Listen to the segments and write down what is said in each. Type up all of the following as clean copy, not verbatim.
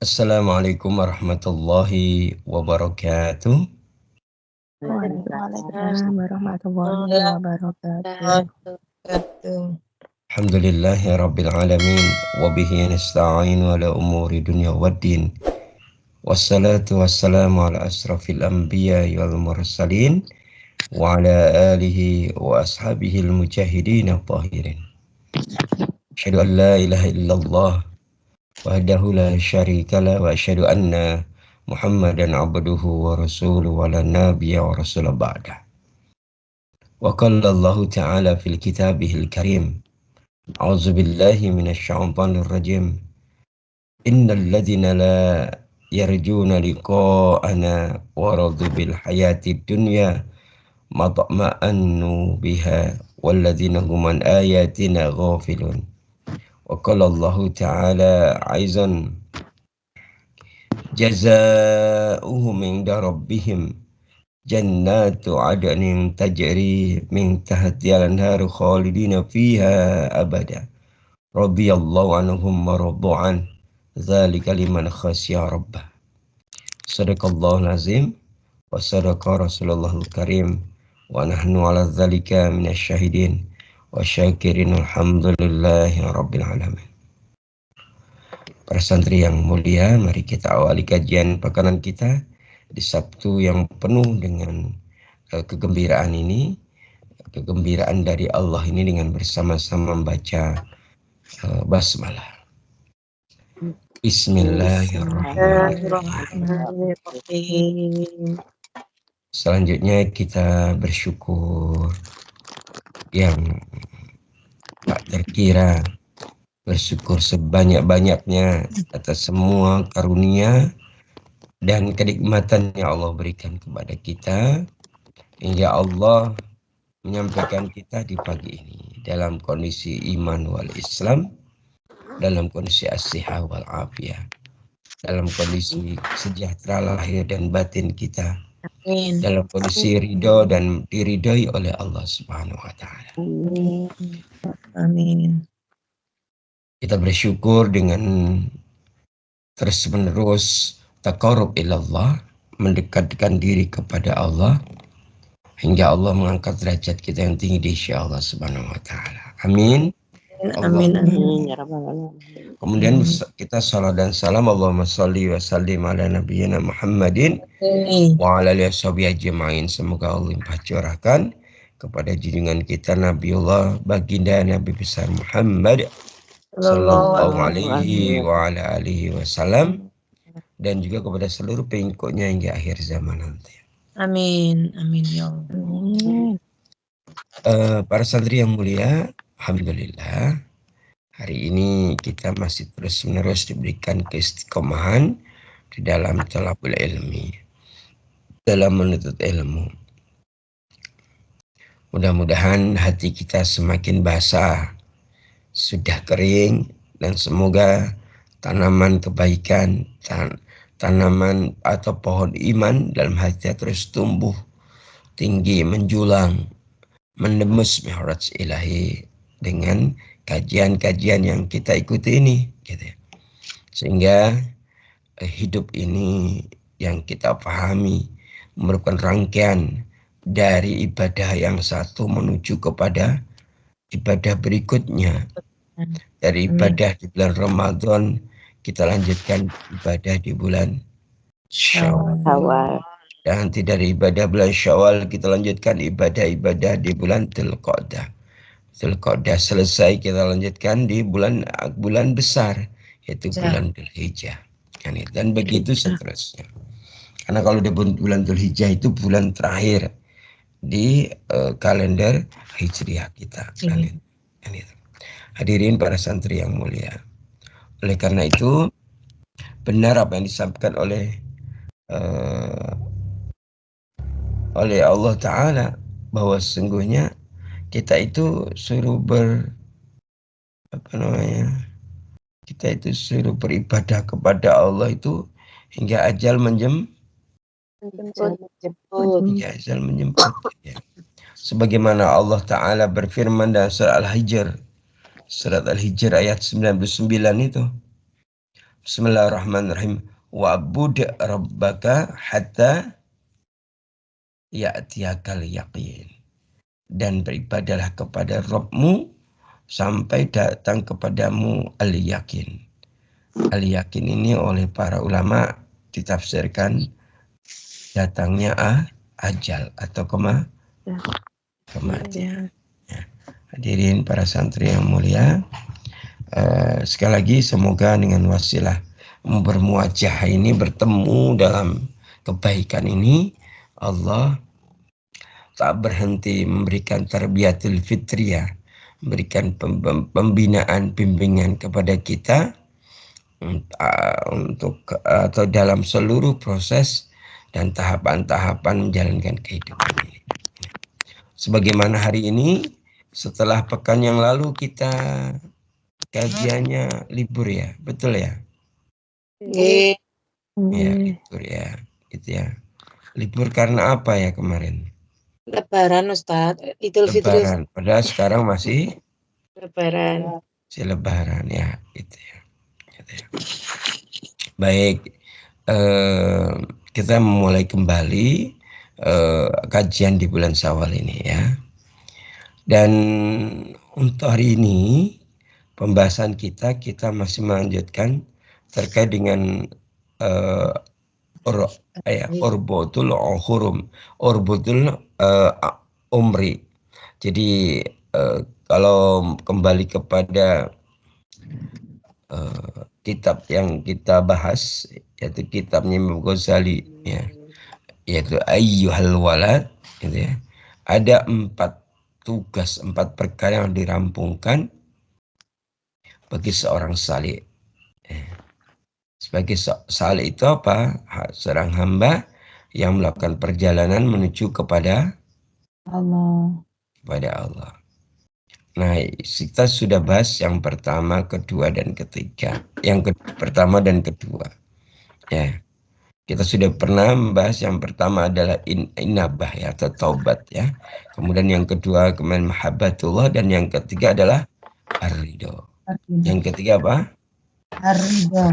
Assalamualaikum warahmatullahi wabarakatuh. Waalaikumsalam warahmatullahi wabarakatuh. Alhamdulillahi rabbil alamin wa bihi nasta'in ala umuri dunya waddin. Wassalatu wassalamu ala asrafil anbiya wal mursalin wa ala alihi wa ashabihi al mujahidin at-tahirin. Asyhadu an la ilaha illallah wahdahu la syarika la wa asyhadu anna Muhammadan abduhu wa rasuluhu wa la nabiyya wa rasula ba'dah. Wa qala Allah ta'ala fil kitabihil karim. A'udzu billahi minasyaitonir rajim. Innal ladzina la yarjuna liqa'ana wa radu bil hayatid dunya matma'annu biha wal ladzina hum an ayatina ghafilun. Wa qala Allah ta'ala aizan jazaohum inda rabbihim jannatu adnin tajri min tahtiha al-anharu khalidina fiha abada radhiyallahu anhum wa radu an dzalika liman khasya rabbah. Sadaqallahul azim wa sadaqa rasulullahul karim wa nahnu ala dzalika minasyahidin wa syakirin alhamdulillahi rabbil alamin. Para santri yang mulia, mari kita awali kajian pekanan kita di Sabtu yang penuh dengan kegembiraan ini, kegembiraan dari Allah ini dengan bersama-sama membaca basmalah. Bismillahirrahmanirrahim. Selanjutnya kita bersyukur yang tak terkira, bersyukur sebanyak-banyaknya atas semua karunia dan kenikmatan yang Allah berikan kepada kita, hingga Allah menyampaikan kita di pagi ini dalam kondisi iman wal Islam, dalam kondisi as-sihah wal afiyah, dalam kondisi sejahtera lahir dan batin kita, dalam kondisi ridho dan diridhoi oleh Allah Subhanahu wa taala. Amin. Kita bersyukur dengan terus-menerus taqarrub ilallah, mendekatkan diri kepada Allah, hingga Allah mengangkat derajat kita yang tinggi di sisi Allah Subhanahu wa taala. Amin. Amin. Kemudian kita salat dan salam, Allahumma sholli wa sallim ala nabiyyina Muhammadin wa ala alihi washabihi ajmain. Semoga Allah limpah curahkan kepada junjungan kita Nabiullah baginda Nabi besar Muhammad sallallahu alaihi wa ala alihi wasallam, dan juga kepada seluruh pengikutnya hingga akhir zaman nanti. Amin. Amin ya Allah. Para santri yang mulia, alhamdulillah hari ini kita masih terus-menerus diberikan keistiqomahan di dalam talabul ilmi, dalam menuntut ilmu. Mudah-mudahan hati kita semakin basah, sudah kering, dan semoga tanaman kebaikan, tanaman atau pohon iman dalam hati terus tumbuh tinggi, menjulang, menembus mi'raj ilahi dengan kajian-kajian yang kita ikuti ini, gitu. Sehingga hidup ini yang kita pahami merupakan rangkaian dari ibadah yang satu menuju kepada ibadah berikutnya. Dari ibadah di bulan Ramadan kita lanjutkan ibadah di bulan Syawal. Dan nanti dari ibadah bulan Syawal kita lanjutkan ibadah-ibadah di bulan Dzulqa'dah. Dzulqa'dah selesai kita lanjutkan di bulan besar, yaitu bulan Dzulhijjah. Dan begitu seterusnya. Karena kalau di bulan Dzulhijjah itu bulan terakhir di kalender Hijriah kita. Hadirin para santri yang mulia. Oleh karena itu, benar apa yang disampaikan oleh Allah Ta'ala, bahwa sesungguhnya kita itu suruh kita itu suruh beribadah kepada Allah itu hingga ajal menjemput. Hingga ajal menjemput. Ya. Sebagaimana Allah Ta'ala berfirman dalam surat Al-Hijr ayat 99 itu. Bismillahirrahmanirrahim. Wa'bud rabbaka hatta ya'tiyakal yaqin. Dan beribadalah kepada Rabbmu sampai datang kepadamu al-yakin. Al-yakin ini oleh para ulama ditafsirkan datangnya ajal atau kematian. Ya. Hadirin para santri yang mulia, sekali lagi semoga dengan wasilah bermuajah ini bertemu dalam kebaikan ini, Allah tak berhenti memberikan tarbiyatul fitriyah, memberikan pembinaan bimbingan kepada kita untuk atau dalam seluruh proses dan tahapan-tahapan menjalankan kehidupan ini. Sebagaimana hari ini, setelah pekan yang lalu kita kajiannya libur ya, betul ya? Iya. Ya, libur ya, gitu ya. Libur karena apa ya kemarin? Lebaran Ustaz, Idul Fitri. Lebaran, padahal sekarang masih Lebaran. si Lebaran ya, gitu ya. Gitu ya. Baik, kita memulai kembali kajian di bulan Syawal ini ya. Dan untuk hari ini pembahasan kita masih melanjutkan terkait dengan urbutul umri. Jadi kalau kembali kepada kitab yang kita bahas, yaitu kitabnya Imam Ghazali ya, yaitu Ayyuhal Walad gitu ya. Ada 4 perkara yang dirampungkan bagi seorang salih. Sebagai salih itu apa? Seorang hamba yang melakukan perjalanan menuju kepada Allah. Nah, kita sudah bahas yang pertama, kedua, dan ketiga. Yang pertama dan kedua. Ya. Kita sudah pernah membahas yang pertama adalah inabah ya, atau taubat ya. Kemudian yang kedua kemudian mahabbatullah, dan yang ketiga adalah ar-ridho. Yang ketiga apa? Ar-ridho.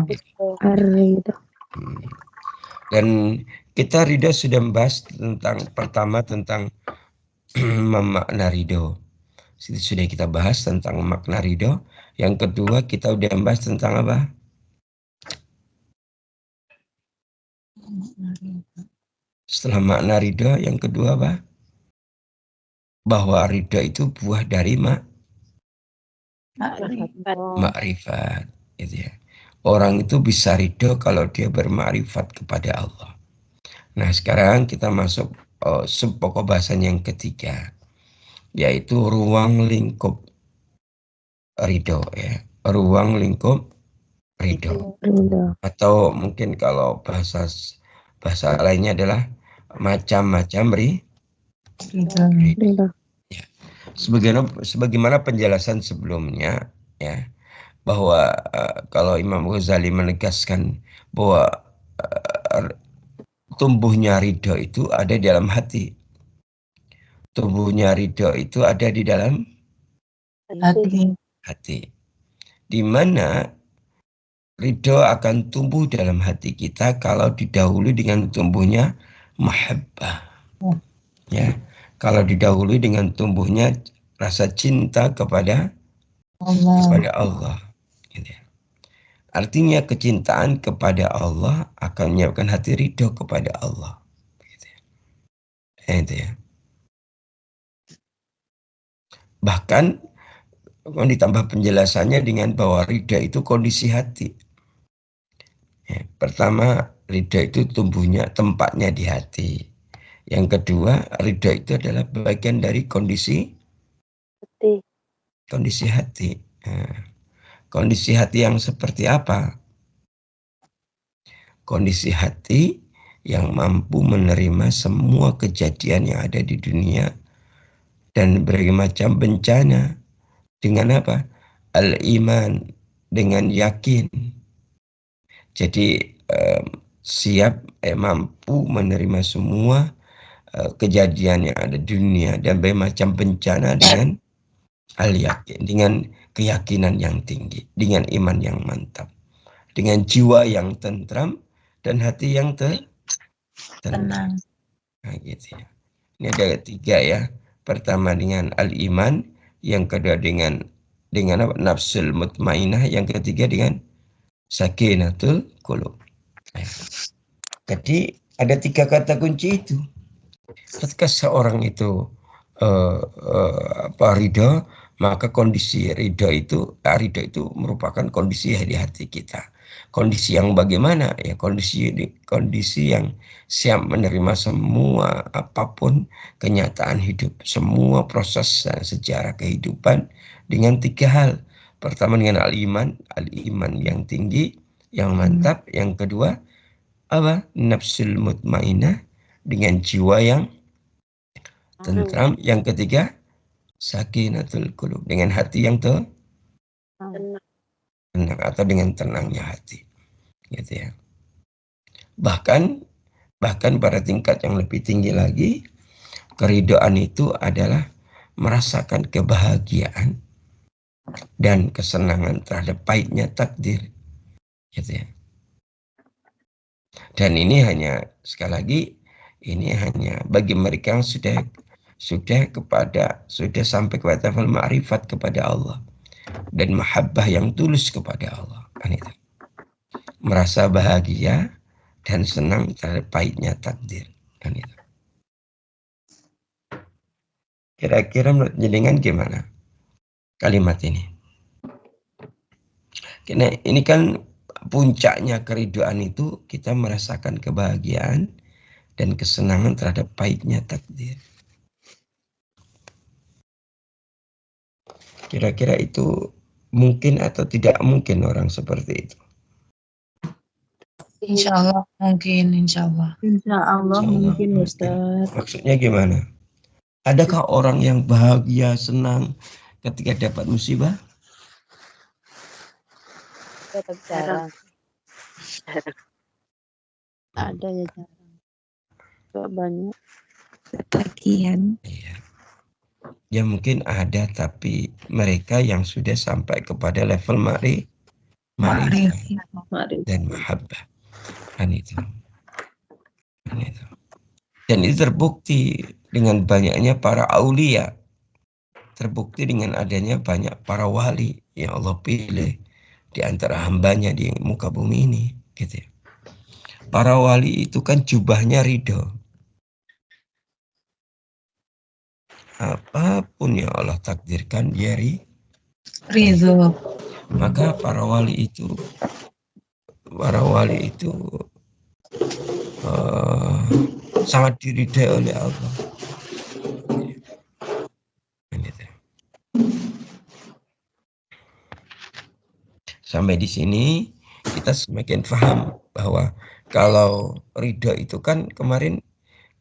Dan kita ridho sudah membahas tentang pertama tentang makna ridho. Sudah kita bahas tentang makna ridho. Yang kedua kita udah membahas tentang apa? Setelah makna ridho, yang kedua apa? Bahwa ridho itu buah dari makrifat, gitu ya. Orang itu bisa ridho kalau dia bermakrifat kepada Allah. Nah, sekarang kita masuk pokok bahasan yang ketiga, yaitu ruang lingkup ridho ya. Ruang lingkup ridho. Atau mungkin kalau bahasa lainnya adalah macam-macam ridho. Ya. Sebagaimana penjelasan sebelumnya ya, bahwa kalau Imam Ghazali menegaskan bahwa tumbuhnya ridho itu ada di dalam hati. Tumbuhnya ridho itu ada di dalam hati. Di mana ridho akan tumbuh dalam hati kita kalau didahului dengan tumbuhnya mahabbah. Ya, kalau didahului dengan tumbuhnya rasa cinta kepada Allah. Gitu ya. Artinya kecintaan kepada Allah akan menyiapkan hati ridho kepada Allah. Gitu ya. Itu ya. Bahkan ditambah penjelasannya dengan bahwa ridha itu kondisi hati. Ya, pertama, ridha itu tumbuhnya tempatnya di hati. Yang kedua, ridha itu adalah bagian dari kondisi hati. Nah, kondisi hati yang seperti apa? Kondisi hati yang mampu menerima semua kejadian yang ada di dunia dan berbagai macam bencana. Dengan apa? Al-iman, dengan yakin. Jadi siap mampu menerima semua kejadian yang ada di dunia dan berbagai macam bencana dengan al-yakin, dengan keyakinan yang tinggi, dengan iman yang mantap. dengan jiwa yang tentram dan hati yang tenang. Nah, gitu ya. Ini ada 3 ya. Pertama dengan al-iman, yang kedua dengan apa? Nafsul mutmainah, yang ketiga dengan sakinatul qulub. Ya. Jadi ada 3 kata kunci itu. Ketika seorang itu ridho, maka kondisi ridho itu merupakan kondisi di hati kita. Kondisi yang bagaimana? Ya kondisi yang siap menerima semua apapun kenyataan hidup, semua proses sejarah kehidupan dengan 3 hal. Pertama dengan al-iman yang tinggi, yang mantap. Yang kedua apa? Nafsul mutmainah, dengan jiwa yang tentram. Yang ketiga sakinatul qulub, dengan hati yang tenang atau dengan tenangnya hati, gitu ya. Bahkan pada tingkat yang lebih tinggi lagi, keridhaan itu adalah merasakan kebahagiaan dan kesenangan terhadap pahitnya takdir, gitu ya. Dan ini hanya, sekali lagi, ini hanya bagi mereka yang sudah sampai kepada level ma'rifat kepada Allah dan mahabbah yang tulus kepada Allah. Kan itu. Merasa bahagia dan senang terhadap pahitnya takdir. Kan itu. Kira-kira menurut jenengan gimana kalimat ini? Karena ini kan puncaknya keridhaan itu kita merasakan kebahagiaan dan kesenangan terhadap pahitnya takdir. Kira-kira itu mungkin atau tidak mungkin orang seperti itu? Insya Allah mungkin, insya Allah. Insya Allah mungkin, Ustaz. Maksudnya gimana? Adakah orang yang bahagia, senang ketika dapat musibah? Jarang. Ada ya jarang. Gak banyak. Sebagian. Iya. Ya mungkin ada, tapi mereka yang sudah sampai kepada level ma'rifah dan mahabbah. Kan itu. Dan itu terbukti dengan banyaknya para aulia. Terbukti dengan adanya banyak para wali yang Allah pilih di antara hambanya di muka bumi ini. Gitu ya. Para wali itu kan jubahnya ridho. Apapun yang Allah takdirkan dia ridho. Maka para wali itu sangat diridhai oleh Allah. Sampai di sini kita semakin paham bahwa kalau ridho itu kan kemarin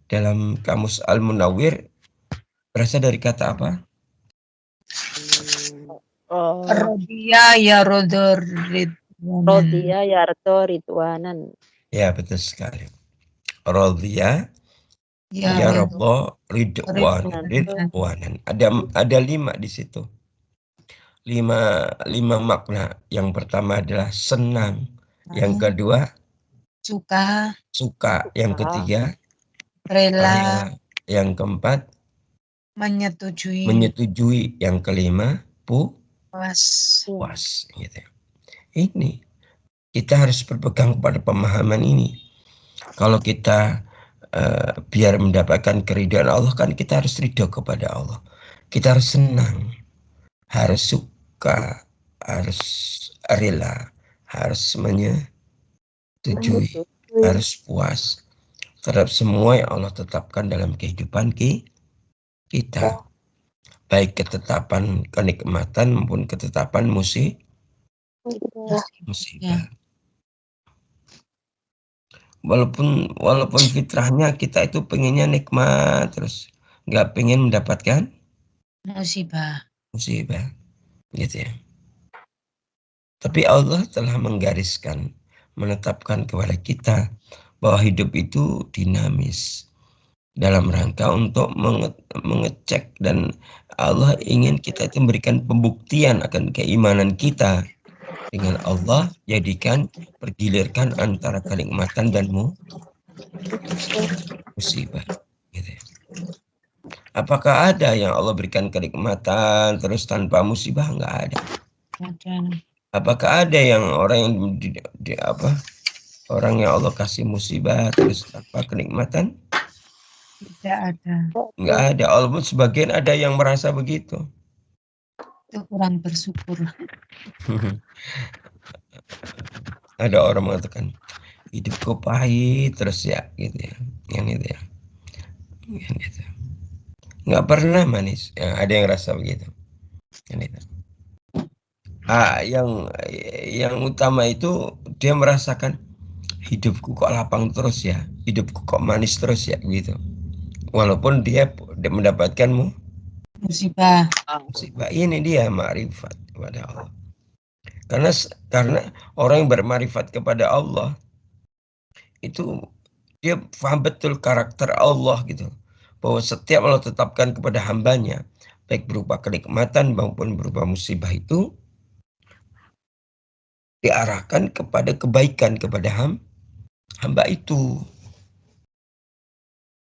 dalam Kamus Al-Munawwir berasal dari kata apa? Rodiya ya rodor Rodiya yardo ridwanan. Ya betul sekali. Rodiya ya Rabbo ridwanan. Ada 5 di situ. 5 makna. Yang pertama adalah senang. Yang kedua suka. Yang ketiga rela. Yang keempat menyetujui. Yang kelima puas. Gitu. Ini kita harus berpegang pada pemahaman ini. Kalau kita biar mendapatkan keridhaan Allah, kan kita harus ridho kepada Allah. Kita harus senang, harus suka, harus rela, harus menyetujui, harus puas terhadap semua yang Allah tetapkan dalam kehidupan kita. Baik ketetapan kenikmatan maupun ketetapan musibah. Walaupun fitrahnya kita itu pengennya nikmat terus, nggak pengen mendapatkan musibah, gitu ya. Tapi Allah telah menggariskan, menetapkan kepada kita bahwa hidup itu dinamis dalam rangka untuk mengecek, dan Allah ingin kita itu memberikan pembuktian akan keimanan kita dengan Allah, jadikan pergilirkan antara kenikmatan dan musibah. Gitu. Apakah ada yang Allah berikan kenikmatan terus tanpa musibah? Enggak ada. Apakah ada yang orang yang orang yang Allah kasih musibah terus tanpa kenikmatan? Tidak ada. Enggak ada. Walaupun sebagian ada yang merasa begitu. Itu kurang bersyukur. Ada orang mengatakan hidupku pahit terus ya, gitu ya. Yang itu ya. Yang itu. Nggak pernah manis. Ya, ada yang rasa begitu. Yang itu. Yang utama itu dia merasakan hidupku kok lapang terus ya, hidupku kok manis terus ya, gitu. Walaupun dia mendapatkan Musibah. Ini dia ma'rifat kepada Allah. Karena orang yang bermarifat kepada Allah itu dia paham betul karakter Allah gitu. Bahwa setiap Allah tetapkan kepada hambanya, baik berupa kenikmatan maupun berupa musibah itu diarahkan kepada kebaikan kepada hamba itu.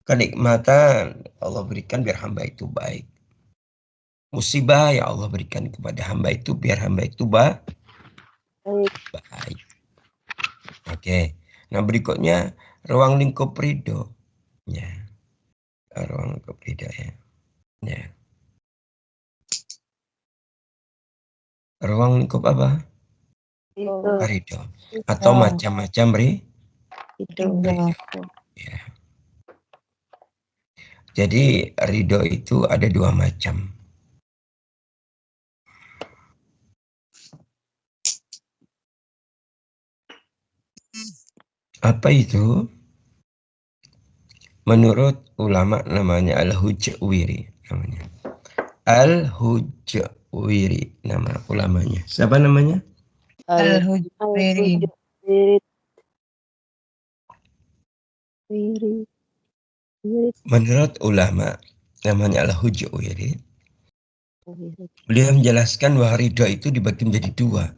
Kenikmatan Allah berikan biar hamba itu baik. Musibah yang Allah berikan kepada hamba itu biar hamba itu baik. Oke. Nah berikutnya ruang lingkup ridho. Ya. Ruang lingkup ridho ya. Ya. Ruang lingkup apa? Ridho. Atau macam-macam ridho. Ya. Jadi ridho itu ada dua macam. Apa itu? Menurut ulama namanya Al-Hujwiri namanya. Al-Hujwiri nama ulamanya. Siapa namanya? Al-Hujwiri. Menurut ulama namanya Al-Hujwiri. Beliau menjelaskan bahwa ridho itu dibagi menjadi dua.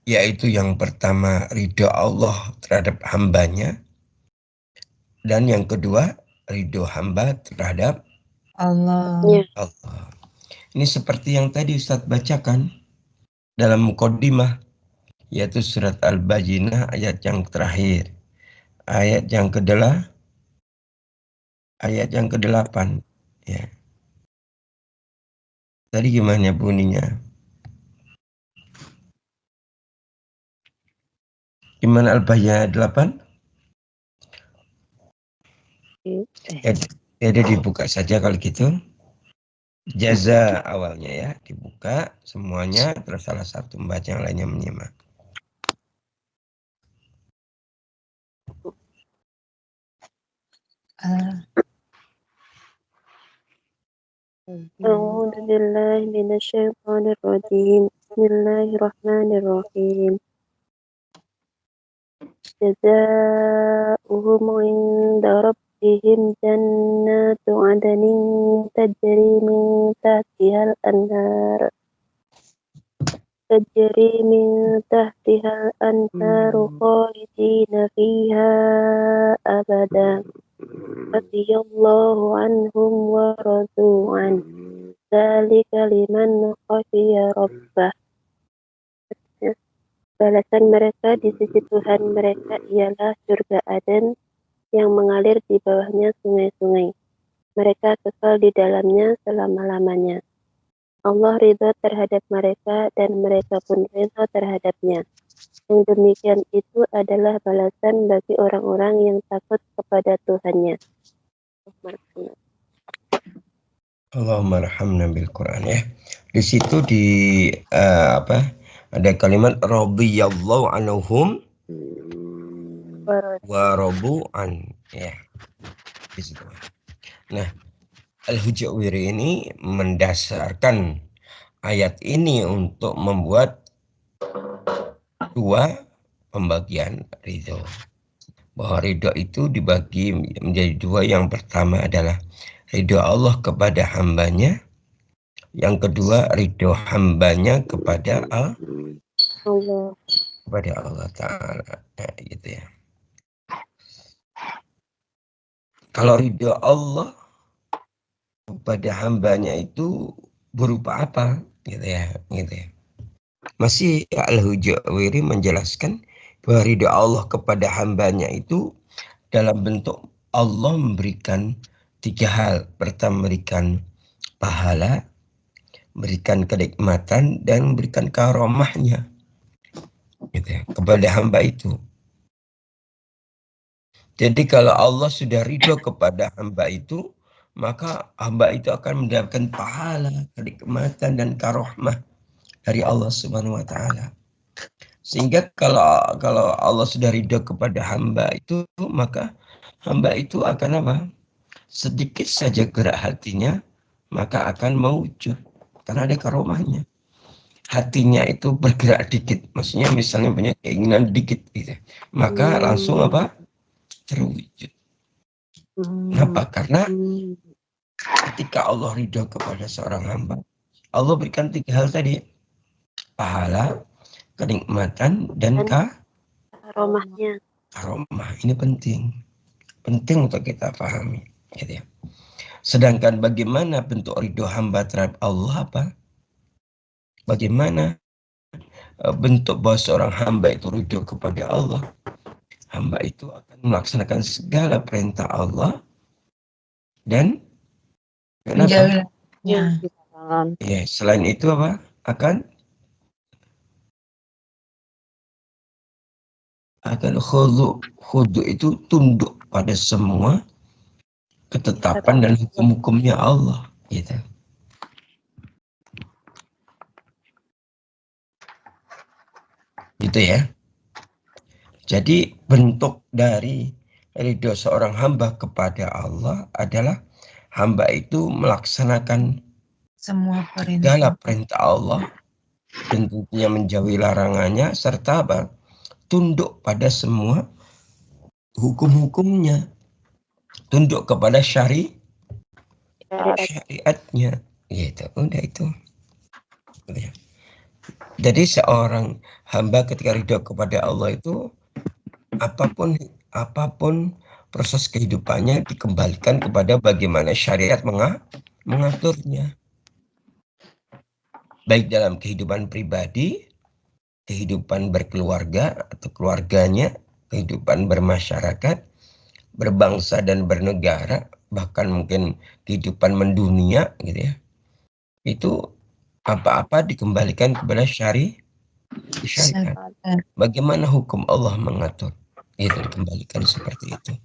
Yaitu yang pertama ridho Allah terhadap hambanya. Dan yang kedua ridho hamba terhadap Allah. Allah. Ini seperti yang tadi Ustadz bacakan dalam muqaddimah, yaitu surat Al-Baqarah ayat yang terakhir. Ayat yang ke-8 ya. Tadi gimana bunyinya? Gimana Al-Baqarah 8? Ya, dibuka saja kalau gitu. Jaza awalnya ya, dibuka semuanya, terus salah satu membaca yang lainnya menyimak. أعوذ بالله من الشيطان الرجيم بسم الله الرحمن الرحيم جزاؤهم عند ربهم جنات عدن تجري من تحتها الأنهار خالدين فيها أبدا رضي الله عنهم ورضوا عنه ذلك liman khashiya rabbah. Balasan mereka di sisi Tuhan mereka ialah surga Aden yang mengalir di bawahnya sungai-sungai. Mereka kekal di dalamnya selama-lamanya. Allah ridho terhadap mereka dan mereka pun ridho terhadapnya. Yang demikian itu adalah balasan bagi orang-orang yang takut kepada Tuhannya. Allahumma rahamna bil Quran ya. Di situ ada kalimat radhiyallahu anhum wa radu an ya. Di situ. Nah, Al-Hujwiri ini mendasarkan ayat ini untuk membuat dua pembagian ridho. Bahwa ridho itu dibagi menjadi dua. Yang pertama adalah ridho Allah kepada hambanya. Yang kedua, ridho hambanya kepada Allah. kepada Allah Ta'ala. Nah, gitu ya. Kalau ridho Allah kepada hambanya itu berupa apa? Gitu ya. Masih Al-Hujawiri menjelaskan bahwa ridho Allah kepada hambanya itu dalam bentuk Allah memberikan 3 hal. Pertama, memberikan pahala, memberikan kenikmatan, dan memberikan karomahnya gitu ya, kepada hamba itu. Jadi kalau Allah sudah ridho kepada hamba itu, maka hamba itu akan mendapatkan pahala, kenikmatan, dan karomah dari Allah Subhanahu wa Ta'ala. Sehingga kalau Allah sudah ridho kepada hamba itu, maka hamba itu akan apa? Sedikit saja gerak hatinya, maka akan mewujud karena ada karomahnya. Hatinya itu bergerak dikit, maksudnya misalnya punya keinginan dikit gitu, maka langsung apa? Terwujud. Kenapa? Karena ketika Allah ridho kepada seorang hamba, Allah berikan 3 hal tadi: pahala, kenikmatan, dan Karomahnya. karomah. Ini penting untuk kita pahami gitu ya. Sedangkan bagaimana bentuk ridho hamba terhadap Allah apa? Bagaimana bentuk bahwa seorang hamba itu ridho kepada Allah? Hamba itu akan melaksanakan segala perintah Allah dan menjauhi Ya. ya, selain itu apa? Akan khudu itu tunduk pada semua ketetapan dan hukum-hukumnya Allah gitu. Gitu ya. Jadi bentuk dari ridho seorang hamba kepada Allah adalah hamba itu melaksanakan semua segala perintah. perintah Allah dan tentunya menjauhi larangannya, serta apa? Tunduk pada semua hukum-hukumnya, tunduk kepada syariatnya gitu. Udah itu. Jadi seorang hamba ketika ridho kepada Allah itu apapun proses kehidupannya dikembalikan kepada bagaimana syariat mengaturnya. Baik dalam kehidupan pribadi, kehidupan berkeluarga atau keluarganya, kehidupan bermasyarakat, berbangsa dan bernegara, bahkan mungkin kehidupan mendunia gitu ya. Itu apa-apa dikembalikan kepada syariat. Bagaimana hukum Allah mengatur, itu dikembalikan seperti itu.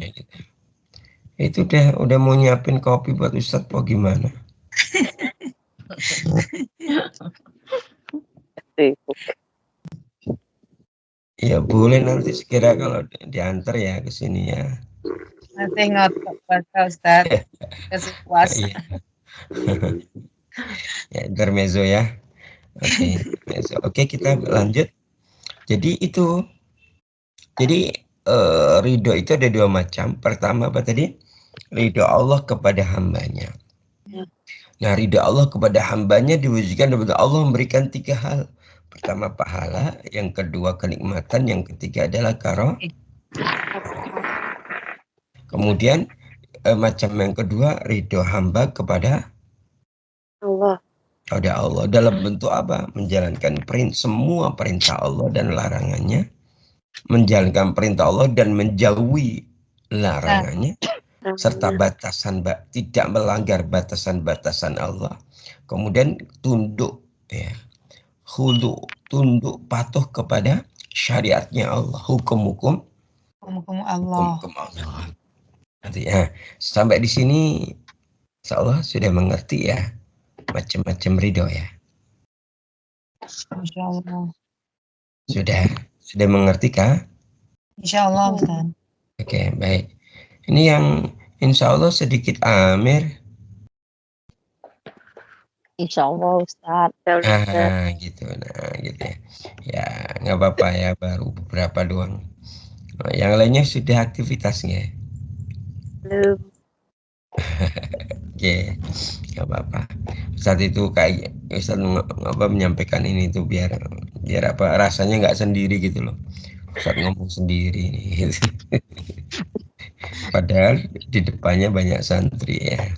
Ya, gitu. Itu udah mau nyiapin kopi buat Ustadz po gimana? Ya boleh nanti sekira kalau diantar ya ke sini ya. Nanti ngotot puasa Ustadz. Kasih puasa. Ya intermezzo ya. Oke, Oke, kita lanjut. Jadi itu. Jadi ridho itu ada 2 macam. Pertama apa tadi? Ridho Allah kepada hambanya. Nah, ridho Allah kepada hambanya diwujudkan dengan Allah memberikan 3 hal. Pertama pahala, yang kedua kenikmatan, yang ketiga adalah kemudian macam yang kedua ridho hamba kepada Allah. Dalam bentuk apa? Menjalankan semua perintah Allah dan larangannya, menjalankan perintah Allah dan menjauhi larangannya, serta tidak melanggar batasan-batasan Allah. Kemudian tunduk ya, tunduk patuh kepada syariatnya Allah, hukum-hukum Allah. Nanti ya, sampai di sini insyaallah sudah mengerti ya macam-macam ridho ya. Insya Allah. Sudah mengerti kah? Insya Allah Ustaz. Oke, baik. Ini yang insya Allah sedikit Amir. Insya Allah Ustaz. Gitu ya. Ya nggak apa-apa ya, baru beberapa doang. Yang lainnya sudah aktivitasnya. Oke, nggak apa-apa. Saat itu kayak Ustaz menyampaikan ini tuh biar apa rasanya nggak sendiri gitu loh. Ustaz ngomong sendiri nih. Padahal di depannya banyak santri ya.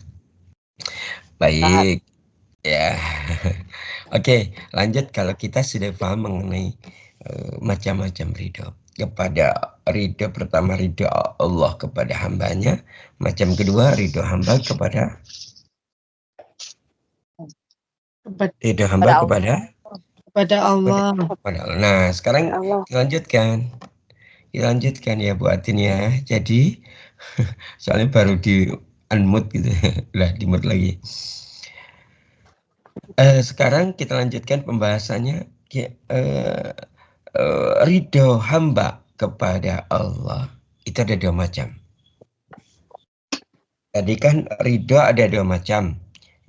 Baik, ya. Oke, lanjut kalau kita sudah paham mengenai macam-macam ridho. Kepada ridho pertama ridho Allah kepada hambanya, macam kedua ridho hamba kepada ridho hamba kepada Allah. kepada Allah. Nah, sekarang dilanjutkan. Dilanjutkan ya Bu Atin ya. Jadi soalnya baru di unmute gitu. Lah di mute lagi. Sekarang kita lanjutkan pembahasannya. Ridho hamba kepada Allah itu ada dua macam. Tadi kan ridho ada dua macam,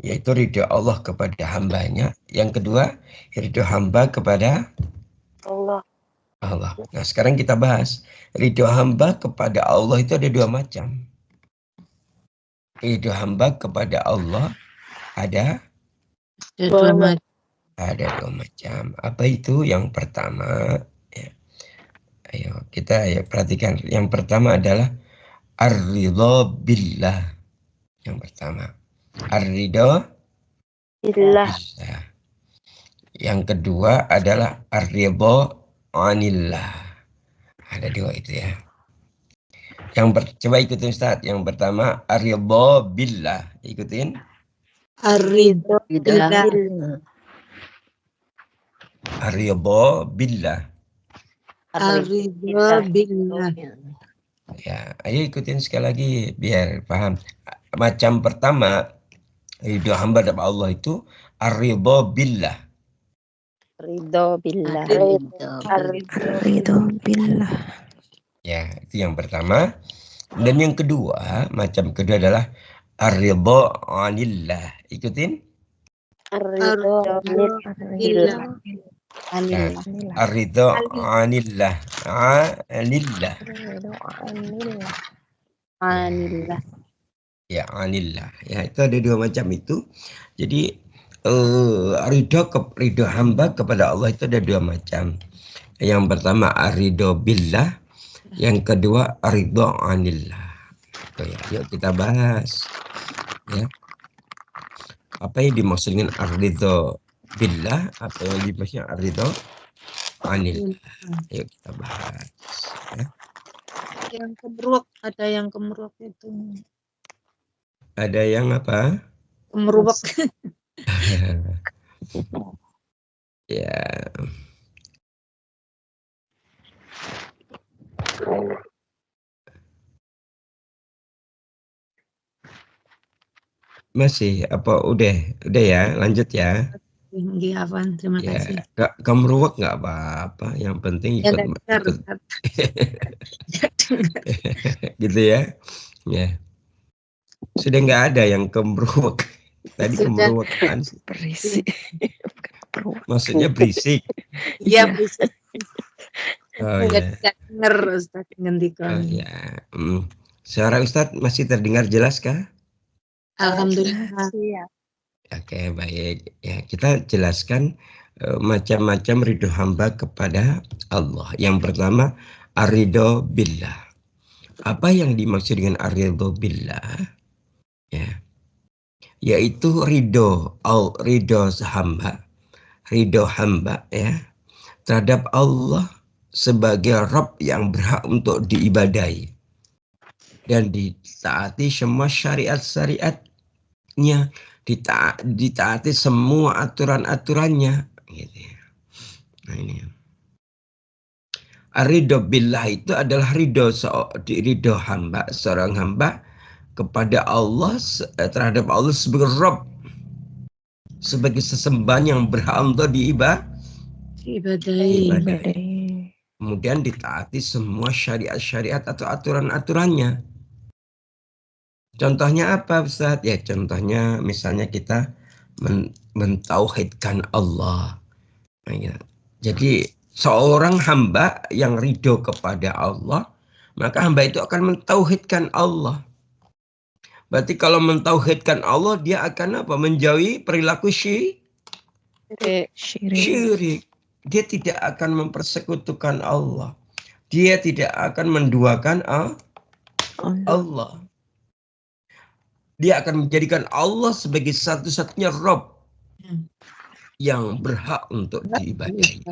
yaitu ridho Allah kepada hambanya. Yang kedua, ridho hamba kepada Allah. Nah, sekarang kita bahas ridho hamba kepada Allah itu ada dua macam. Ridho hamba kepada Allah ada dua macam. Apa itu? Yang pertama, ya. Ayo kita perhatikan. Yang pertama adalah ar-ridho billah. Yang pertama, ar-ridho billah. Yang kedua adalah ar-ridho anillah. Ada dua itu ya. Coba ikutin Ustaz. Yang pertama ar-ridho billah. Ikutin. Ar-ridho billah. Ar-ridho billah. Ar-ridho billah. Ya, ayo ikutin sekali lagi biar paham. Macam pertama, ridho hamba kepada Allah itu ar-ridho billah. Ridho billah. Ridho billah. Ya, itu yang pertama. Dan yang kedua, macam kedua adalah ar-ridho anillah. Ikutin. Ar-ridho billah. Ar-ridho anillah. Anillah. Anillah. Ya, anillah. Ya, itu ada dua macam itu. Jadi ridho hamba kepada Allah itu ada dua macam. Yang pertama ar-ridho billah, yang kedua ar-ridho anillah. Ya, yuk kita bahas. Ya. Apa yang dimaksud dengan ar-ridho billah, apa yang dimaksud ar-ridho anillah. Yuk kita bahas. Ya. Yang kemeruak, ada yang kemeruak itu. Ada yang apa? Kemeruak. Ya. Masih apa udah ya, lanjut ya. Tinggi Afan, terima kasih. Kemeruak nggak apa-apa, yang penting ikut. Gitu ya. Ya. Sudah nggak ada yang kemeruak. Tadi kemeruak kan Berisik. maksudnya berisik. Iya, berisik. Oh ya. Dengar Ustaz ngendikan. Oh ya. Suara Ustaz masih terdengar jelas kah? Alhamdulillah. Oke, baik. Ya, kita jelaskan macam-macam ridho hamba kepada Allah. Yang pertama, ar-ridho billah. Apa yang dimaksud dengan ar-ridho billah? Ya. Yaitu ridho hamba ya terhadap Allah sebagai Rabb yang berhak untuk diibadahi dan ditaati semua syariat-syariatnya, ditaati semua aturan-aturannya gitu ya. Nah ini ar-ridho billah itu adalah ridho hamba, seorang hamba kepada Allah, terhadap Allah sebagai Rabb, sebagai sesembahan yang berhak untuk diibadahi. Kemudian ditaati semua syariat-syariat atau aturan-aturannya. Contohnya apa Ustaz? Ya contohnya misalnya kita mentauhidkan Allah. Nah, ya. Jadi seorang hamba yang ridho kepada Allah, maka hamba itu akan mentauhidkan Allah. Berarti kalau mentauhidkan Allah, dia akan apa? Menjauhi perilaku syirik. Dia tidak akan mempersekutukan Allah. Dia tidak akan menduakan Allah. Dia akan menjadikan Allah sebagai satu-satunya Rabb yang berhak untuk diibadahi.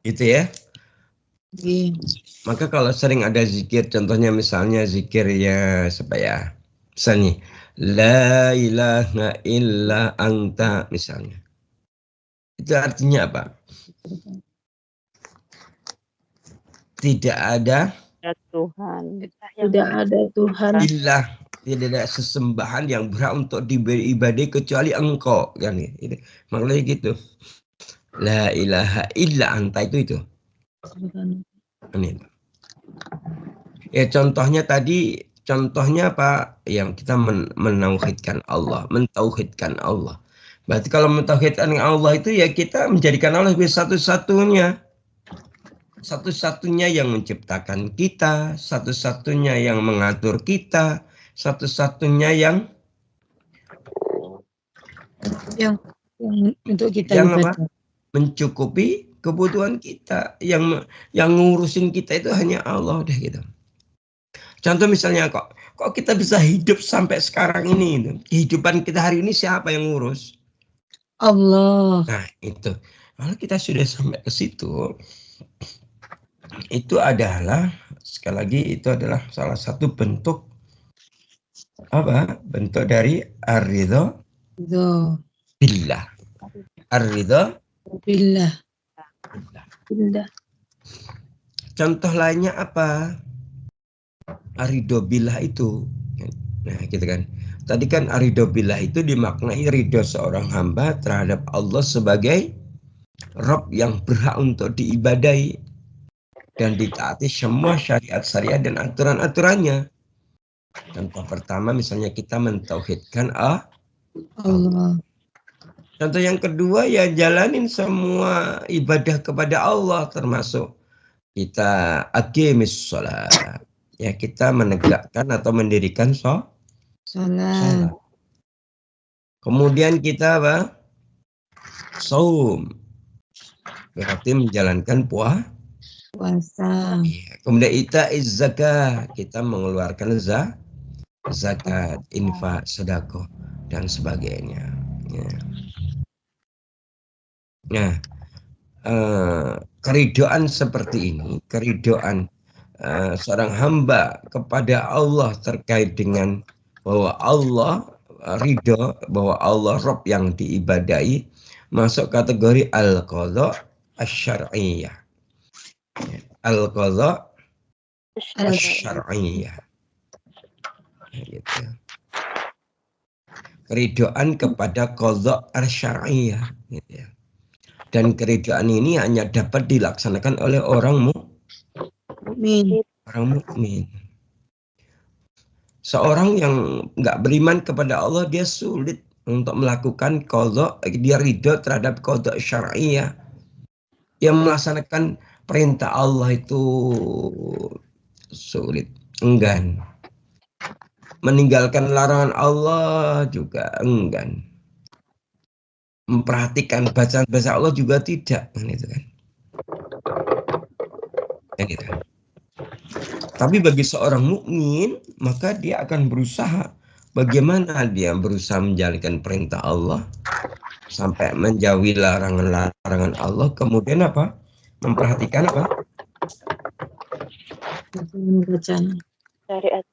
Itu ya. Maka kalau sering ada zikir, contohnya misalnya zikir ya supaya misalnya la ilaha illa anta misalnya. Itu artinya apa? Tidak ada Tuhan. Tidak ada Tuhan. ilah, tidak ada sesembahan yang berhak untuk diibadahi kecuali Engkau, kan? Maknanya gitu. La ilaha illa anta itu. Ini. Ya contohnya tadi, contohnya apa? Yang kita menauhidkan Allah, mentauhidkan Allah. Berarti kalau mentauhidkan Allah itu ya kita menjadikan Allah sebagai satu-satunya. Satu-satunya yang menciptakan kita, satu-satunya yang mengatur kita, satu-satunya yang untuk kita yang ibadah. apa? Mencukupi kebutuhan kita. Yang ngurusin kita itu hanya Allah deh gitu. Contoh misalnya kok kita bisa hidup sampai sekarang ini, kehidupan kita hari ini siapa yang ngurus? Allah. Nah itu, kalau kita sudah sampai ke situ, itu adalah sekali lagi itu adalah salah satu bentuk apa? Bentuk dari ar-ridha billah. Ar-ridha billah. Contoh lainnya apa? Ar-ridha billah itu. Nah, gitu kan. Tadi kan ar-ridha billah itu dimaknai ridho seorang hamba terhadap Allah sebagai Rabb yang berhak untuk diibadahi dan ditaati semua syariat-syariat dan aturan-aturannya. Contoh pertama misalnya kita mentauhidkan Allah. Contoh yang kedua ya jalanin semua ibadah kepada Allah termasuk kita aqimis sholat. Ya kita menegakkan atau mendirikan sholat. Kemudian kita apa? Saum. Berarti menjalankan puasa. Ya. Kemudian itaiz zakah, kita mengeluarkan zakat, infak, sedekah dan sebagainya. Ya. Nah, keridhaan seperti ini, keridhaan seorang hamba kepada Allah terkait dengan bahwa Allah ridho, bahwa Allah Rabb yang diibadahi, masuk kategori al-qadha asy-syar'iyyah. Al-qadha asy-syar'iyyah. Gitu. Keridhaan kepada qadha asy-syar'iyyah. Gitu. Dan keridhaan ini hanya dapat dilaksanakan oleh orang mukmin. Orang mukmin. Seorang yang nggak beriman kepada Allah, dia sulit untuk melakukan qadha, dia ridho terhadap qadha syar'iyyah. Yang melaksanakan perintah Allah itu sulit, enggan. Meninggalkan larangan Allah juga enggan. Memperhatikan bacaan-bacaan Allah juga tidak, kan itu kan. Kan itu. Tapi bagi seorang mukmin, maka dia akan berusaha bagaimana dia berusaha menjalankan perintah Allah sampai menjauhi larangan-larangan Allah, kemudian apa? Memperhatikan apa? Syariat.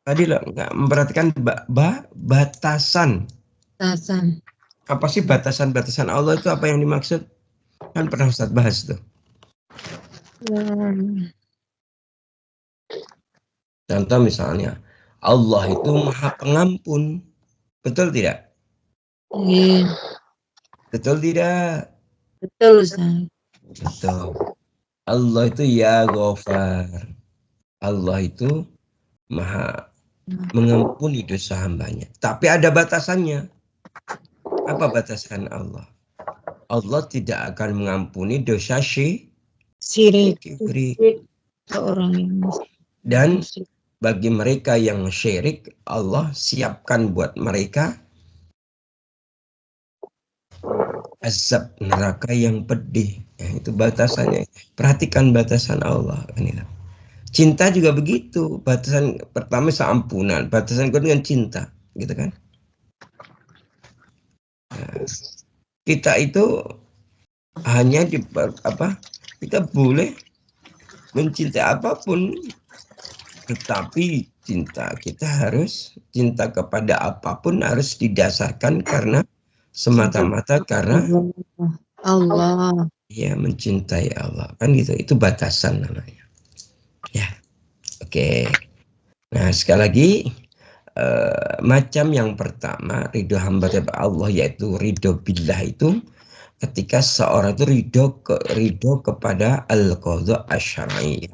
Tadi lah nggak memperhatikan batasan. Apa sih batasan-batasan Allah itu apa yang dimaksud? Kan pernah Ustaz bahas tuh. Contoh misalnya, Allah itu Maha Pengampun. Betul tidak? Betul tidak? Betul, Ustaz. Betul. Allah itu ya Ghafar. Allah itu Maha mengampuni dosa hambanya. Tapi ada batasannya. Apa batasan Allah? Allah tidak akan mengampuni dosa Sirik. Kufri. Seorang yang Dan bagi mereka yang syirik, Allah siapkan buat mereka azab neraka yang pedih. Ya, itu batasannya. Perhatikan batasan Allah. Cinta juga begitu. Batasan pertama seampunan, batasan kedua dengan cinta, gitu kan? Nah, kita itu hanya kita boleh mencintai apapun, tetapi cinta kepada apapun harus didasarkan karena semata-mata karena Allah. ya mencintai Allah, kan gitu. Itu batasan namanya. Ya, oke. Nah, sekali lagi macam yang pertama ridho hamba kepada Allah, yaitu ridho billah, itu ketika seorang itu ridho kepada al-qadha asy-syar'i.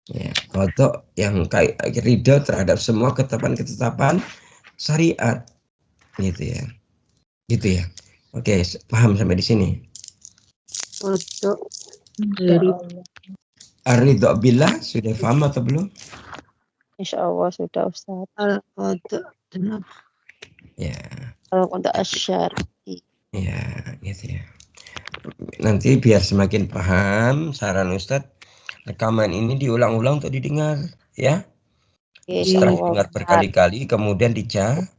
Ya, qadha yang kayak ridho terhadap semua ketetapan-ketetapan syariat, gitu ya. Gitu ya. Oke, paham sampai di sini? Untuk Dari Ar-ridho billah sudah paham atau belum? insya Allah sudah Ustaz. al-qadha. Ya, Kalau untuk asyar. ya, gitu ya. Nanti biar semakin paham saran Ustadz, rekaman ini diulang-ulang untuk didengar, ya. Setelah dengar berkali-kali, kemudian dicatat.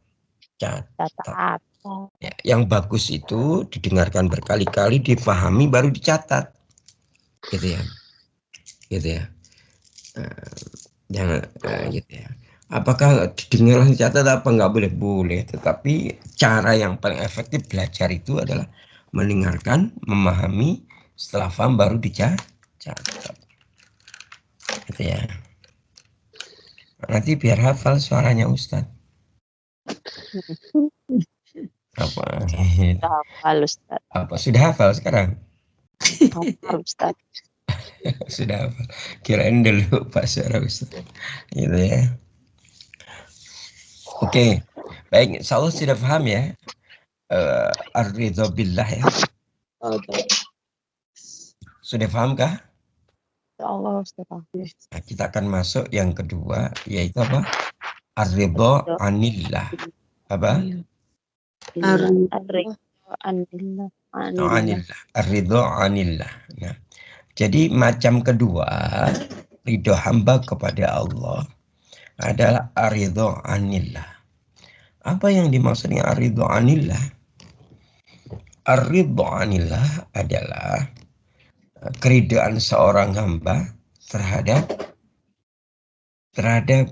Ya, yang bagus itu didengarkan berkali-kali, dipahami, baru dicatat, gitu ya. Gitu ya. Jangan gitu ya. Apakah didengar dicatat apa nggak boleh? Boleh, tetapi cara yang paling efektif belajar itu adalah mendengarkan, memahami, setelah paham baru dicatat. Gitu ya. Nanti biar hafal suaranya Ustadz. Apa? Sudah hafal Ustaz. Apa sudah hafal sekarang? Hafal Ustaz. Sudah hafal. Kirain dulu Pak suara Ustadz. Gitu ya. Oke, baik. Insya Allah sudah paham ya. Ar-ridho billah ya. Sudah paham kah? Ya Allah Ustaz. Nah, kita akan masuk yang kedua, yaitu apa? Ar-ridho anillah. Apa? Ar-ridho anillah. Anillah. Ar-ridho anillah. Nah, jadi macam kedua, ridho hamba kepada Allah adalah ar-ridho anillah. Apa yang dimaksud dengan ar-ridho anillah? Ar-ridho anillah adalah keridhaan seorang hamba terhadap terhadap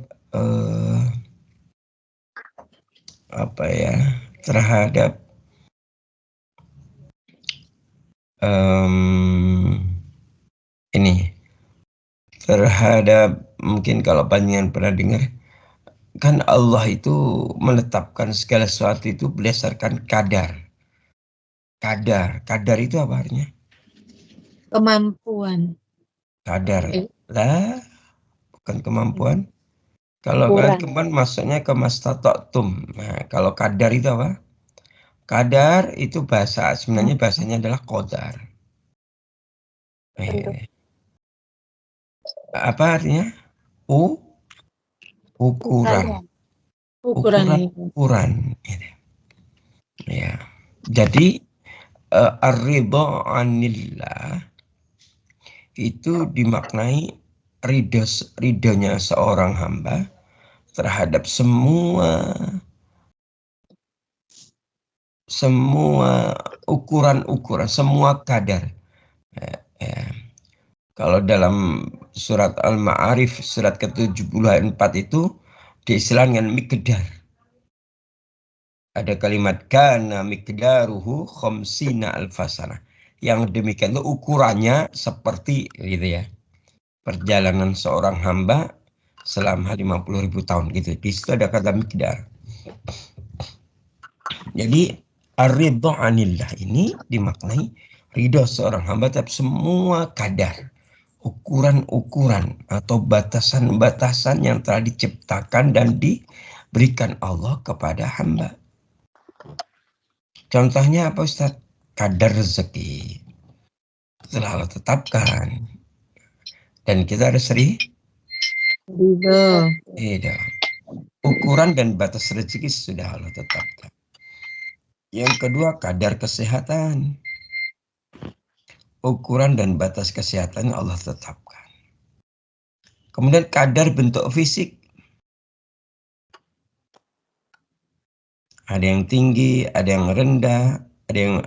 ini, terhadap, mungkin kalau panjenengan pernah dengar, kan Allah itu menetapkan segala sesuatu itu berdasarkan kadar. Kadar itu apa artinya? Kemampuan. Kadar lah, bukan kemampuan. Kalau kemampuan maksudnya kemastata'tum. Nah, kalau kadar itu apa? Kadar itu sebenarnya bahasanya adalah qadar. Apa artinya? Ukuran. Ya. Jadi ar-ridho anillah itu dimaknai ridhonya seorang hamba terhadap semua ukuran, semua kadar. Kalau dalam surat Al-Ma'arif, surat ke-74 itu diistilahkan dengan miqdar. Ada kalimat kana miqdaruhu khamsina alfasana. Yang demikian itu ukurannya seperti gitu ya. Perjalanan seorang hamba selama 50.000 tahun gitu. Di situ ada kata miqdar. Jadi ar-ridho anillah ini dimaknai ridho seorang hamba terhadap semua kadar, ukuran-ukuran atau batasan-batasan yang telah diciptakan dan diberikan Allah kepada hamba. Contohnya apa Ustaz? Kadar rezeki. telah Allah tetapkan. Dan kita harus tidak. Ukuran dan batas rezeki sudah Allah tetapkan. Yang kedua, kadar kesehatan. Ukuran dan batas kesehatan Allah tetapkan. Kemudian kadar bentuk fisik. Ada yang tinggi, ada yang rendah,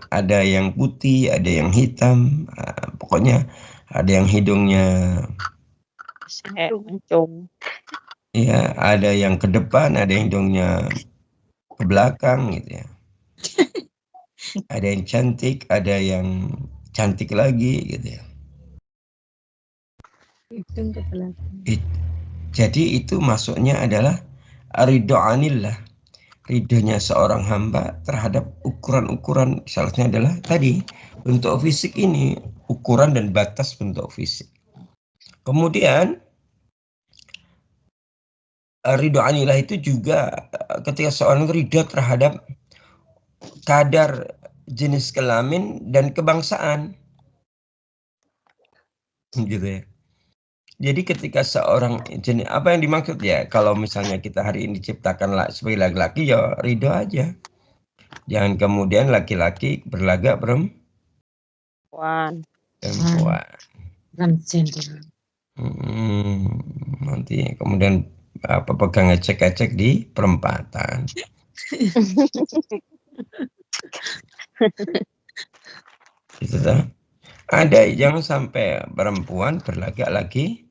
ada yang putih, ada yang hitam. Pokoknya ada yang hidungnya Mancung. ya, ada yang ke depan, ada yang hidungnya ke belakang gitu ya. Ada yang cantik, ada yang cantik lagi gitu ya. Jadi itu masuknya adalah ridho anillah. Ridhonya seorang hamba terhadap ukuran-ukuran, salahnya adalah tadi bentuk fisik ini, ukuran dan batas bentuk fisik. Kemudian ridho anillah itu juga ketika seorang ridho terhadap kadar jenis kelamin dan kebangsaan, gitu ya. Jadi ketika seorang jenis, apa yang dimaksud ya, kalau misalnya kita hari ini diciptakan sebagai laki-laki, ya ridho aja. Jangan kemudian laki-laki berlagak perempuan. Nanti kemudian pegang ecek-ecek di perempatan. Gitu toh. Ada, jangan sampai perempuan berlagak lagi.